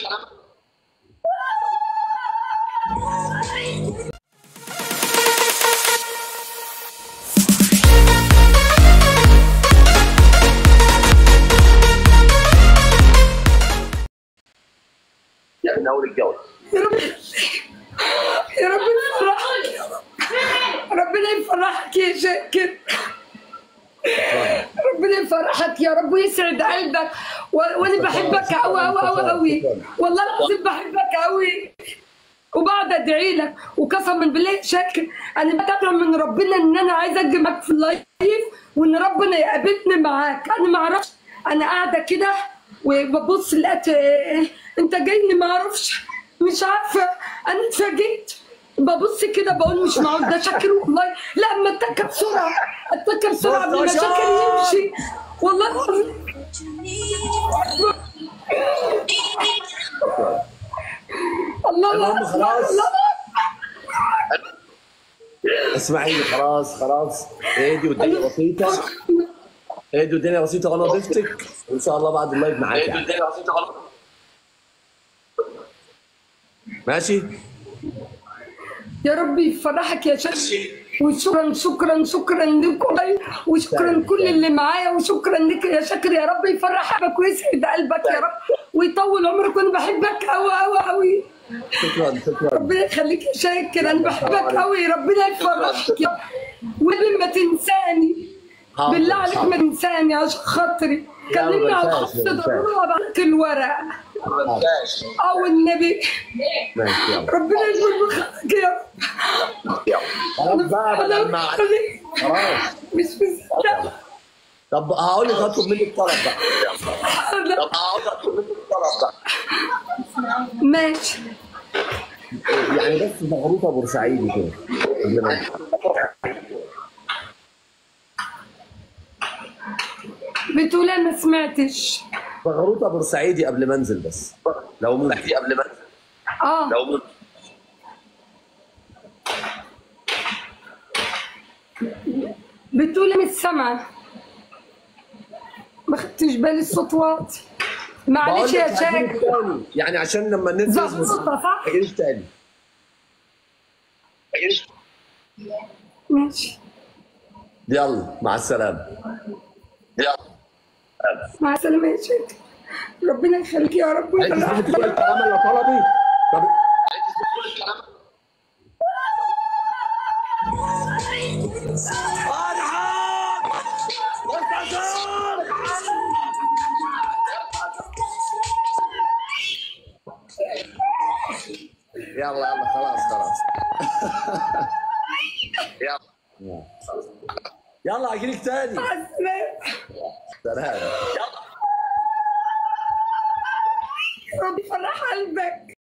من اول الجوله. يا رب يا رب يفرحك يا رب. ربنا يفرحك يا شاكر. ربنا يفرحك يا رب ويسعد قلبك. وانا بحبك قوي قوي قوي قوي، والله العظيم بحبك قوي وبقعد ادعي لك. وقسما بالله يا شاكر انا بدعي من ربنا ان انا عايزه اجي معاك في اللايف وان ربنا يقابلني معاك. انا ما اعرفش، انا قاعده كده وببص لقيت انت جاي، ما اعرفش، مش عارفه، انا اتفاجئت. ببص كده بقول مش معقول ده شاكر والله. لا اما اتكى بسرعه، اتكى بسرعه قبل ما شاكر يمشي والله العظيم. الله خلاص اسمعيني، خلاص اهدي والدنيا بسيطه، اهدي والدنيا بسيطه وانا ضيفتك وان شاء الله بعد اللايف معاك. اهدي والدنيا بسيطه خلاص ماشي. يا رب يفرحك يا شاكر، وشكرا شكرا شكرا لكم وشكرا كل اللي معايا وشكرا لك يا شاكر. يا رب يفرح قلبك ويسعد قلبك يا رب ويطول عمرك، وانا بحبك قوي قوي قوي. شكرا ربنا يخليك يا شاكر، انا بحبك قوي. ربنا يفرحك يا رب. وما تنساني بالله عليك، ما تنساني عشان خاطري. كلمني على الخط ضروري وابعت الورق. والنبي ربنا يكون بخيرك يا رب. خلاص مش مستاهل. طب هقول لك اطلب منك طلب بقى. ماشي يعني بس مغروطه بورسعيدي كده. بتقول انا ما سمعتش. مغروطه بورسعيدي قبل ما انزل، بس لو ممكن قبل ما انزل. لو ممكن. بتقول مش سامعه، ما خدتش بالي الصوت واطي. معلش يا شاكر، يعني عشان لما ننزل ظبطها صح؟ اجيب تاني. ماشي يلا مع السلامه. يلا مع السلامه يا شاكر. ربنا يخليك يا رب ويفرحك. عايز تقول الكلام اللي طلبي؟ طب يلا خلاص يلا اجيلك تاني. مع السلامه. سلام. ربي يفرح قلبك.